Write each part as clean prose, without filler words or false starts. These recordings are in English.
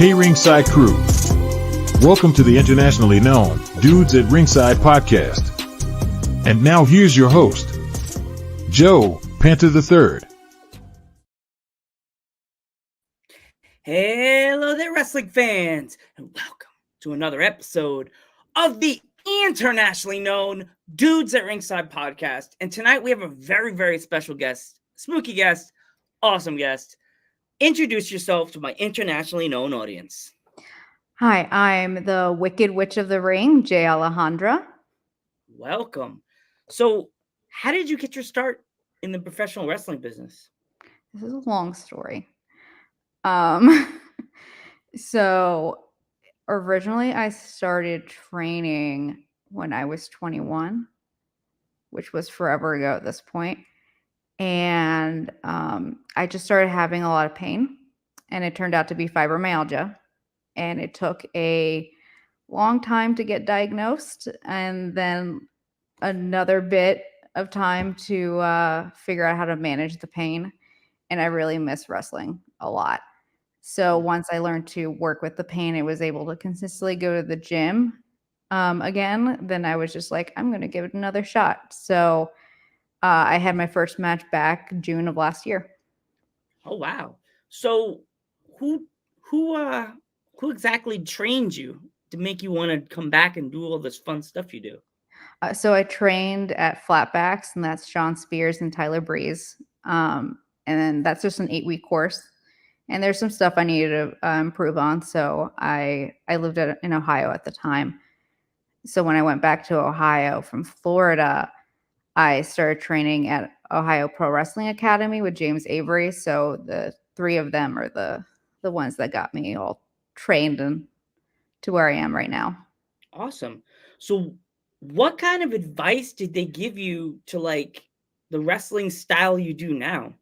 Hey Ringside crew, welcome to the internationally known Dudes at Ringside podcast. And now here's your host, Joe, Panther the Third. Hello there, wrestling fans, and welcome to another episode of the internationally known Dudes at Ringside podcast. And tonight we have a very, very special guest, spooky guest, awesome guest. Introduce yourself to my internationally known audience. Hi, I'm the Wicked Witch of the Ring, Jay Alejandra. Welcome. So, how did you get your start in the professional wrestling business? This is a long story. So originally I started training when I was 21, which was forever ago at this point. And I just started having a lot of pain, and it turned out to be fibromyalgia. And it took a long time to get diagnosed, and then another bit of time to figure out how to manage the pain. And I really miss wrestling a lot. So once I learned to work with the pain, I was able to consistently go to the gym again. Then I was just like, I'm going to give it another shot. So I had my first match back June of last year. Oh wow! So who exactly trained you to make you want to come back and do all this fun stuff you do? So I trained at Flatbacks, and that's Sean Spears and Tyler Breeze. And then that's just an 8-week course. And there's some stuff I needed to improve on. So I lived in Ohio at the time. So when I went back to Ohio from Florida, I started training at Ohio Pro Wrestling Academy with James Avery. So the three of them are the ones that got me all trained and to where I am right now. Awesome. So what kind of advice did they give you to like the wrestling style you do now?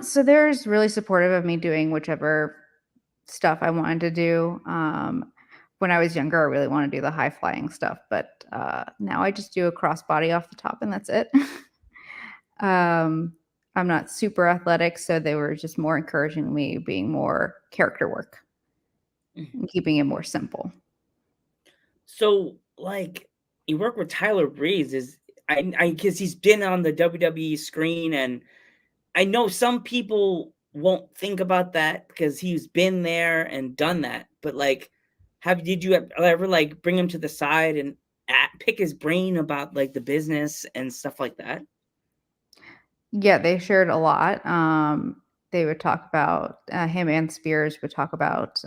So there's really supportive of me doing whichever stuff I wanted to do. When I was younger, I really wanted to do the high flying stuff, but now I just do a crossbody off the top and that's it. I'm not super athletic, so they were just more encouraging me being more character work and keeping it more simple. So like you work with Tyler Breeze I guess he's been on the WWE screen, and I know some people won't think about that because he's been there and done that. But like, did you ever like bring him to the side and pick his brain about like the business and stuff like that? Yeah, they shared a lot. They would talk about him and Spears would talk about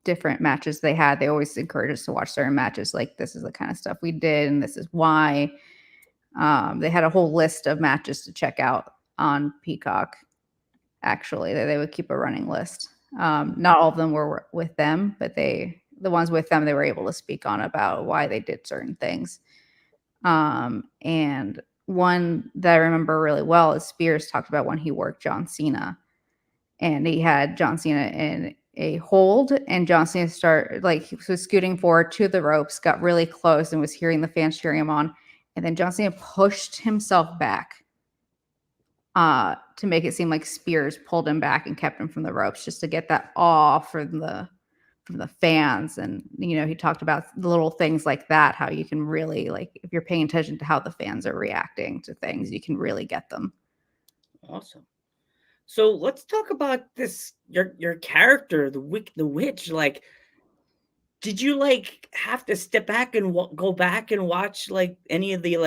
different matches they had. They always encourage us to watch certain matches. Like, this is the kind of stuff we did, and this is why. They had a whole list of matches to check out on Peacock. Actually, they would keep a running list. Not all of them were with them, but the ones with them, they were able to speak on about why they did certain things. And one that I remember really well is Spears talked about when he worked John Cena, and he had John Cena in a hold, and John Cena he was scooting forward to the ropes, got really close, and was hearing the fans cheering him on. And then John Cena pushed himself back to make it seem like Spears pulled him back and kept him from the ropes, just to get that awe from the fans. And he talked about the little things like that, how you can really, like, if you're paying attention to how the fans are reacting to things, you can really get them. Awesome. So let's talk about this your character, the witch. Like, did you like have to step back and go back and watch like any of the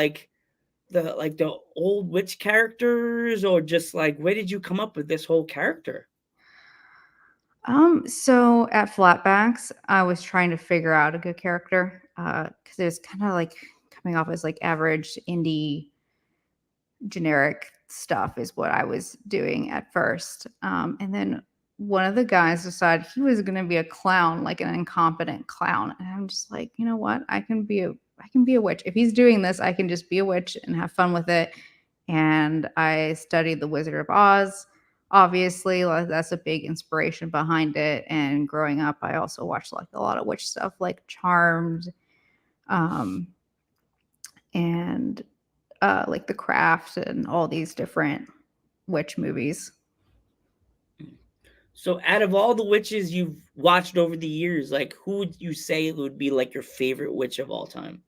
the old witch characters, or just like where did you come up with this whole character? So at Flatbacks, I was trying to figure out a good character because it was kind of like coming off as like average indie generic stuff is what I was doing at first. And then one of the guys decided he was going to be a clown, like an incompetent clown. And I'm just like, you know what? I can be a witch. If he's doing this, I can just be a witch and have fun with it. And I studied The Wizard of Oz. Obviously, that's a big inspiration behind it. And growing up, I also watched like a lot of witch stuff, like Charmed, and like The Craft and all these different witch movies. So out of all the witches you've watched over the years, like who would you say would be like your favorite witch of all time?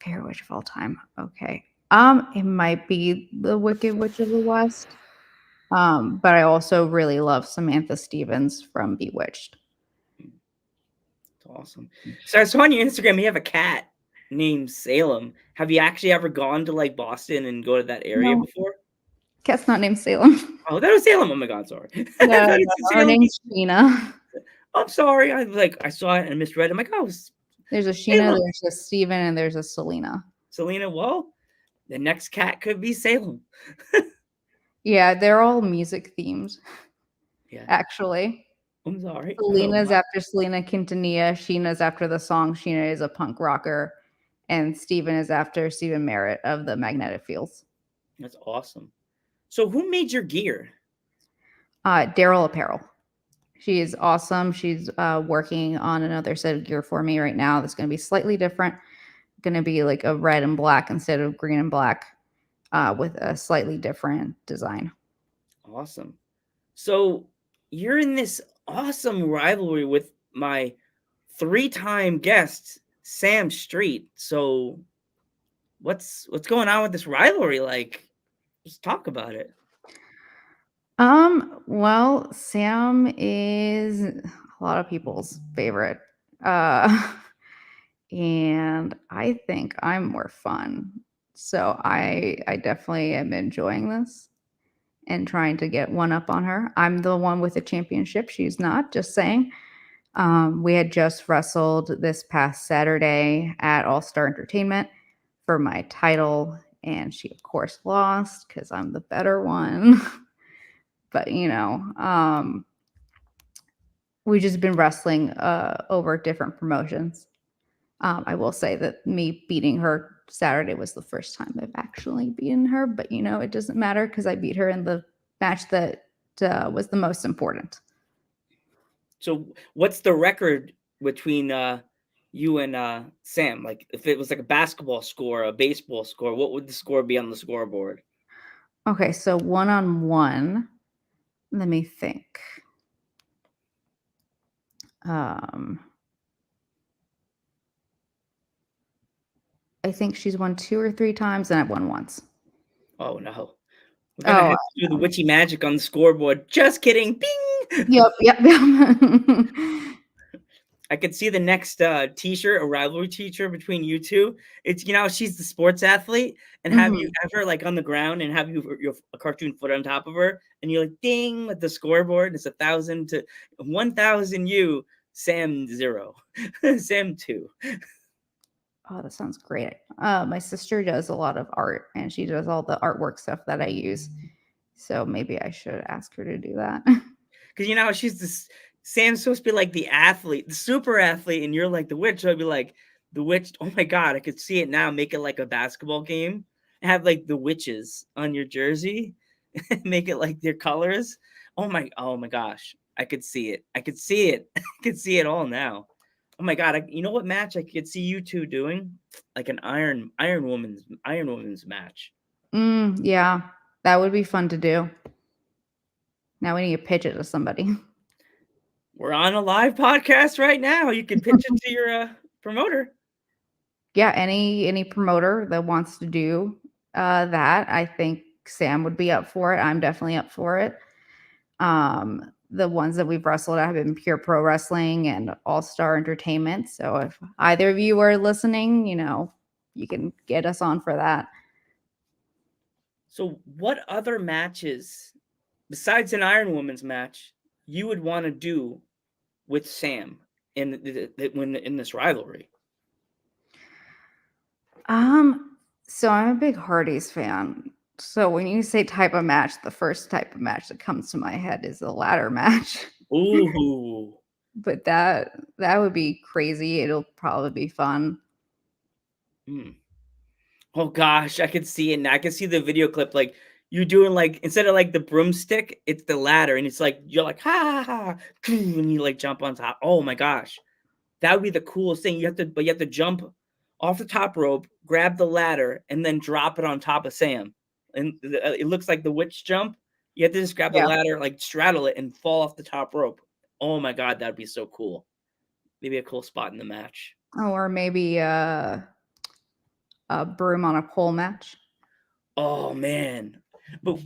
Favorite witch of all time. Okay. It might be the Wicked Witch of the West. But I also really love Samantha Stevens from Bewitched. It's awesome. So I saw on your Instagram you have a cat named Salem. Have you actually ever gone to like Boston and go to that area No, before? cat's not named Salem. Oh, that was Salem. Oh my God, sorry. I No, thought it no, said her Salem. name's Sheena. I'm sorry. I saw it and misread it. I'm like, oh, There's a Sheena, Salem. there's a Steven, and there's a Selena. Selena. Well, the next cat could be Salem. Yeah, they're all music themed, Yeah. actually. I'm sorry. Selena's after Selena Quintanilla. Sheena's after the song Sheena is a punk rocker. And Steven is after Stephen Merritt of the Magnetic Fields. That's awesome. So who made your gear? Daryl Apparel. She is awesome. She's working on another set of gear for me right now that's going to be slightly different. Going to be like a red and black instead of green and black with a slightly different design. Awesome. So you're in this awesome rivalry with my 3-time guest, Sam Street. So what's going on with this rivalry? Like, just talk about it. Well, Sam is a lot of people's favorite. And I think I'm more fun. So I definitely am enjoying this and trying to get one up on her. I'm the one with the championship. She's not, just saying. We had just wrestled this past Saturday at All Star Entertainment for my title, and she, of course, lost because I'm the better one. But, we just been wrestling over different promotions. I will say that me beating her Saturday was the first time I've actually beaten her, but it doesn't matter because I beat her in the match that was the most important. So what's the record between you and Sam? Like if it was like a basketball score, a baseball score, what would the score be on the scoreboard? Okay, so 1-on-1. Let me think. I think she's won 2 or 3 times, and I've won once. Oh no. We're gonna have to do the witchy magic on the scoreboard. Just kidding. Bing! Yep. I could see the next t-shirt, a rivalry t-shirt between you two. It's she's the sports athlete, and have her like on the ground and have a cartoon foot on top of her, and you're like ding with the scoreboard. It's 1,000 to 1,000 you, Sam 0, Sam 2. Oh, that sounds great. My sister does a lot of art, and she does all the artwork stuff that I use. So maybe I should ask her to do that. Because she's this. Sam's supposed to be like the athlete, the super athlete, and you're like the witch. So I'd be like the witch. Oh my God, I could see it now. Make it like a basketball game. Have like the witches on your jersey. Make it like their colors. Oh my gosh, I could see it. I could see it. I could see it all now. Oh my God, you know what match I could see you two doing? Like an Iron Woman's match. Yeah, that would be fun to do. Now we need to pitch it to somebody. We're on a live podcast right now. You can pitch it to your promoter. Yeah, any promoter that wants to do that, I think Sam would be up for it. I'm definitely up for it. The ones that we've wrestled at have been Pure Pro Wrestling and All Star Entertainment. So if either of you are listening, you can get us on for that. So what other matches, besides an Iron Woman's match, you would want to do with Sam in this rivalry? So I'm a big Hardys fan. So when you say type of match, the first type of match that comes to my head is a ladder match. Ooh. But that would be crazy. It'll probably be fun. Oh gosh, I could see it now. I could see the video clip, like you doing like instead of like the broomstick, it's the ladder, and it's like you're like ha ha ha, and you like jump on top. Oh my gosh, that would be the coolest thing. You have to jump off the top rope, grab the ladder, and then drop it on top of Sam, and it looks like the witch jump. You have to just grab the Yeah. ladder, like straddle it, and fall off the top rope. Oh my god, that'd be so cool. Maybe a cool spot in the match. Or maybe a broom on a pole match. Oh man, but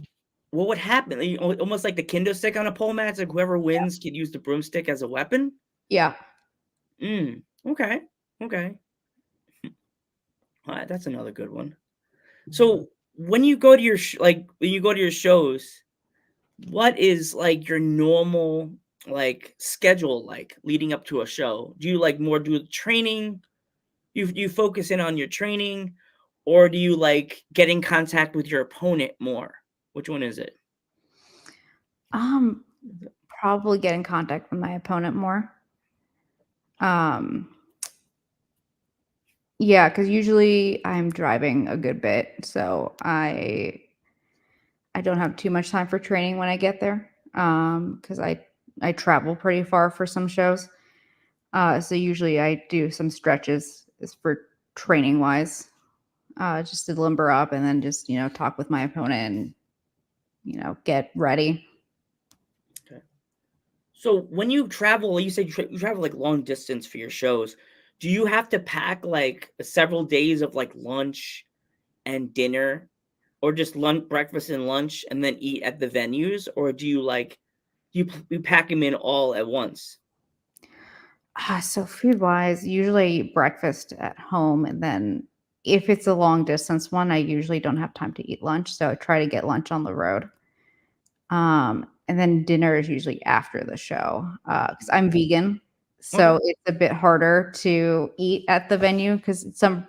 what would happen? Almost like the kendo stick on a pole match. Like whoever wins can use the broomstick as a weapon. Yeah. Okay. Okay. All right, that's another good one. So when you go to your when you go to your shows, what is like your normal like schedule like leading up to a show? Do you like more do the training? You focus in on your training, or do you like get in contact with your opponent more? Which one is it? Um, Probably get in contact with my opponent more. Um, yeah, because usually I'm driving a good bit, so I don't have too much time for training when I get there. Because I travel pretty far for some shows. So usually I do some stretches is for training wise, just to limber up and then just talk with my opponent and get ready. Okay. So when you travel, you said you travel like long distance for your shows. Do you have to pack like several days of like lunch and dinner, or just lunch, breakfast, and lunch, and then eat at the venues, or do you like you pack them in all at once? So food wise, usually I eat breakfast at home, and then if it's a long distance one, I usually don't have time to eat lunch, so I try to get lunch on the road. And then dinner is usually after the show because I'm vegan, Okay. so it's a bit harder to eat at the venue because some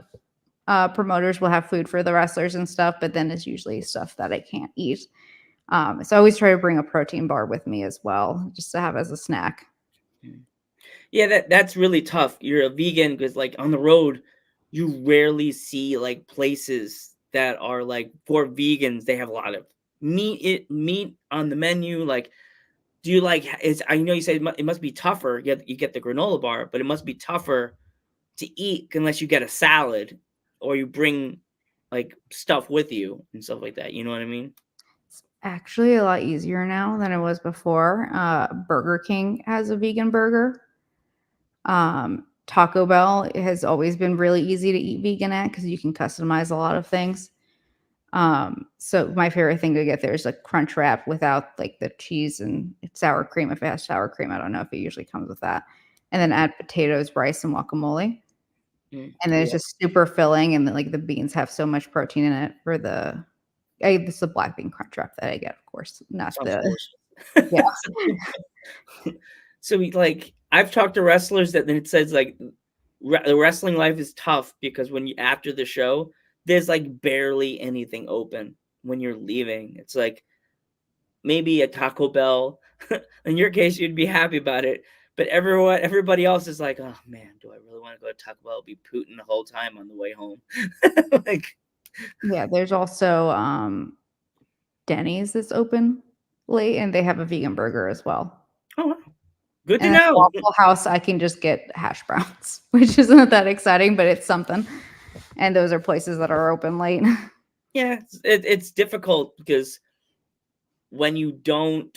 promoters will have food for the wrestlers and stuff, but then it's usually stuff that I can't eat. So I always try to bring a protein bar with me as well, just to have as a snack. Yeah, that's really tough. You're a vegan because like on the road, you rarely see like places that are like for vegans. They have a lot of meat on the menu. Like, do you like? It's I know you said it must be tougher. You get the granola bar, but it must be tougher to eat unless you get a salad or you bring like stuff with you and stuff like that. You know what I mean? It's actually a lot easier now than it was before. Burger King has a vegan burger. Taco Bell has always been really easy to eat vegan at because you can customize a lot of things. So my favorite thing to get there is a crunch wrap without like the cheese and sour cream. If it has sour cream, I don't know if it usually comes with that. And then add potatoes, rice, and guacamole. And then it's Yeah, just super filling, and then, like the beans have so much protein in it for the. This is the black bean crunch wrap that I get, of course, not sounds the delicious. yeah. So like I've talked to wrestlers that then it says like the wrestling life is tough because when you after the show, there's like barely anything open when you're leaving. It's like maybe a Taco Bell. In your case, you'd be happy about it. But everybody else is like, oh man, do I really want to go to Taco Bell? I'll be pooting the whole time on the way home. Like, Yeah, there's also Denny's that's open late, and they have a vegan burger as well. oh, wow. Good to And at know. Waffle House, I can just get hash browns, which isn't that exciting, but it's something. And those are places that are open late. Yeah, it's difficult because when you don't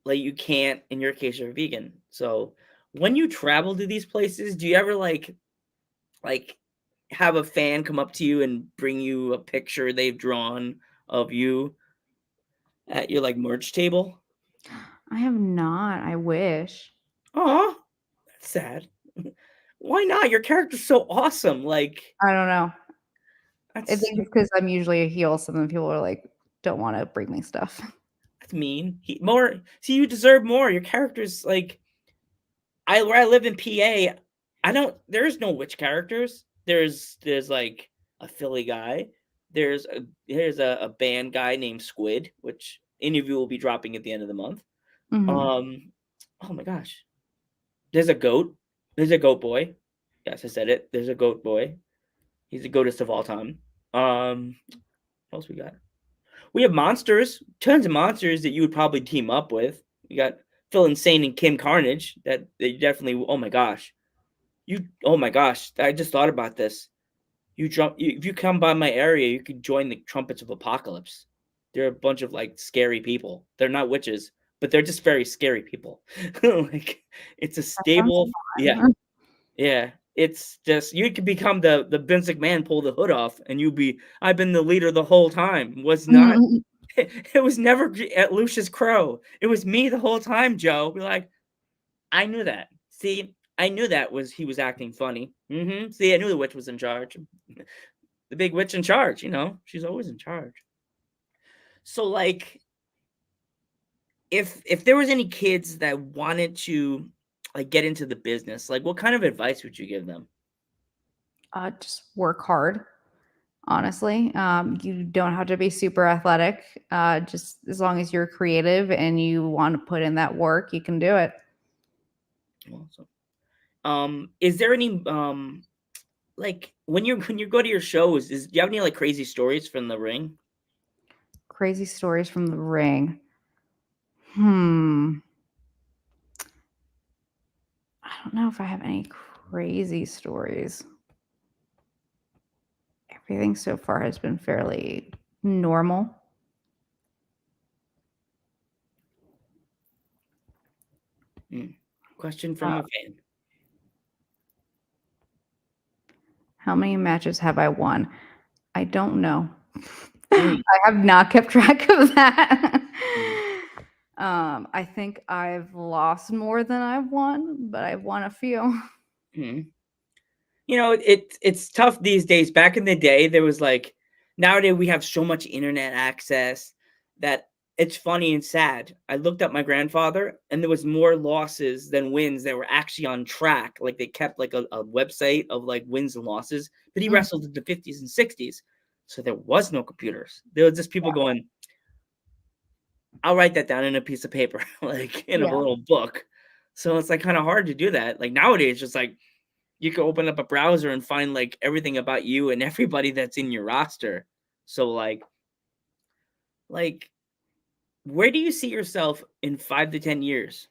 like you can't in your case you're vegan. So when you travel to these places, do you ever like have a fan come up to you and bring you a picture they've drawn of you at your like merch table? I have not. I wish. Oh, that's sad. Why not? Your character's so awesome. Like I don't know. I that's think it's because I'm usually a heel, so then people are like, don't want to bring me stuff. that's mean. More see, you deserve more. Your character's like where I live in PA, I don't there's no witch characters. There's like a Philly guy. There's a band guy named Squid, which interview will be dropping at the end of the month. Mhm. Oh my gosh. There's a goat. There's a goat boy. Yes, I said it. There's a goat boy. He's the goatest of all time. What else we got? We have monsters, tons of monsters that you would probably team up with. We got Phil Insane and Kim Carnage. That they definitely. Oh my gosh, you. Oh my gosh, I just thought about this. If you come by my area, you could join the Trumpets of Apocalypse. they're a bunch of like scary people. They're not witches, but they're just very scary people. Like it's a That sounds stable, yeah, fun. yeah. It's just you could become the Vince McMahon, pull the hood off, and you be I've been the leader the whole time. Was not it was never at Lucius Crow. It was me the whole time, Joe. Be like, I knew that. See, I knew that was he was acting funny. See, I knew the witch was in charge. The big witch in charge, she's always in charge. So like if there was any kids that wanted to like get into the business, like what kind of advice would you give them? Just work hard. Honestly, you don't have to be super athletic. Just as long as you're creative and you want to put in that work, you can do it. Awesome. Is there any like when you go to your shows, do you have any like crazy stories from the ring? Crazy stories from the ring. I don't know if I have any crazy stories. Everything so far has been fairly normal. Question from a fan. How many matches have I won? I don't know. I have not kept track of that. I think I've lost more than I've won, but I've won a few. It's tough these days. Back in the day, there was like nowadays we have so much internet access that it's funny and sad. I looked up my grandfather, and there was more losses than wins that were actually on track. Like they kept like a website of like wins and losses, but he wrestled in the 50s and 60s, so there was no computers. There was just people going, "I'll write that down in a piece of paper, like in a little book." So it's like kind of hard to do that. Like nowadays, just like you can open up a browser and find like everything about you and everybody that's in your roster. So like where do you see yourself in 5 to 10 years?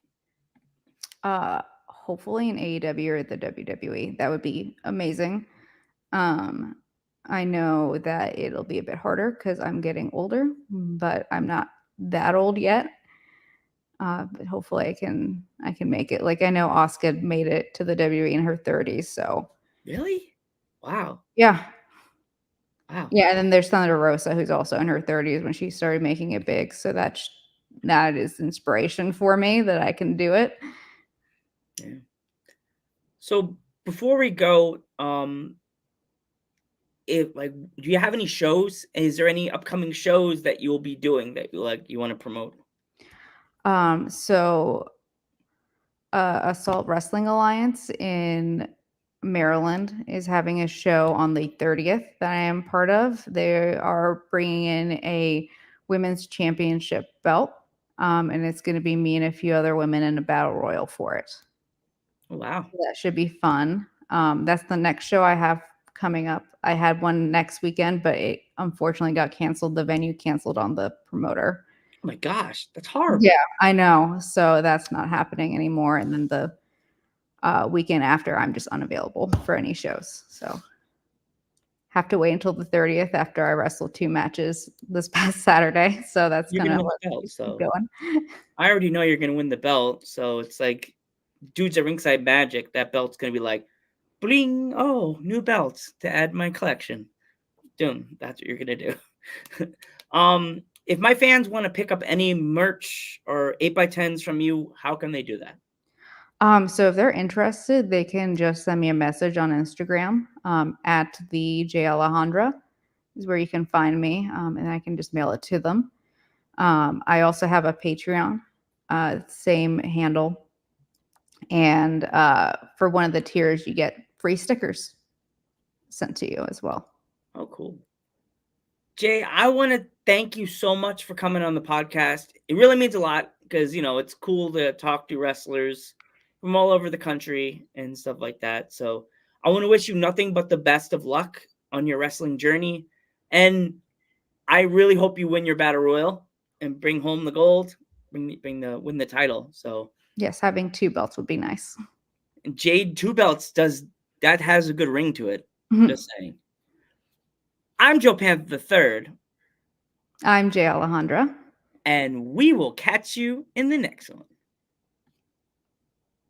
Hopefully in AEW or the WWE. That would be amazing. I know that it'll be a bit harder because I'm getting older, but I'm not that old yet. But hopefully I can make it. Like I know Asuka made it to the WWE in her 30s, so Really? Wow. yeah. Wow. Yeah, and then there's Thunder Rosa, who's also in her 30s when she started making it big. So that is inspiration for me that I can do it. Yeah. So before we go, do you have any shows? Is there any upcoming shows that you'll be doing that you want to promote? So Assault Wrestling Alliance in Maryland is having a show on the 30th that I am part of. They are bringing in a women's championship belt, and it's going to be me and a few other women in a battle royal for it. Oh, wow. So that should be fun. That's the next show I have coming up. I had one next weekend, but it unfortunately got canceled. The venue canceled on the promoter. Oh my gosh, that's horrible. Yeah, I know. So that's not happening anymore. And then the weekend after, I'm just unavailable for any shows. So have to wait until the 30th after I wrestled 2 matches this past Saturday. So that's You're gonna win the belt, so going. I already know you're gonna win the belt. So it's like dudes at Ringside Magic, that belt's gonna be like bling. Oh, new belts to add my collection. Doom. That's what you're gonna do. If my fans want to pick up any merch or 8x10s from you, how can they do that? So if they're interested, they can just send me a message on Instagram at the Jay Alejandra is where you can find me, and I can just mail it to them. I also have a Patreon, same handle, and for one of the tiers, you get free stickers sent to you as well. Oh, cool. Jay, I want to thank you so much for coming on the podcast. It really means a lot because, it's cool to talk to wrestlers from all over the country and stuff like that. So I want to wish you nothing but the best of luck on your wrestling journey. And I really hope you win your battle royal and bring home the gold, win the title. So yes, having 2 belts would be nice. and Jade 2 belts that has a good ring to it. Just saying. I'm Joe Panther the Third. I'm Jay Alejandra. And we will catch you in the next one.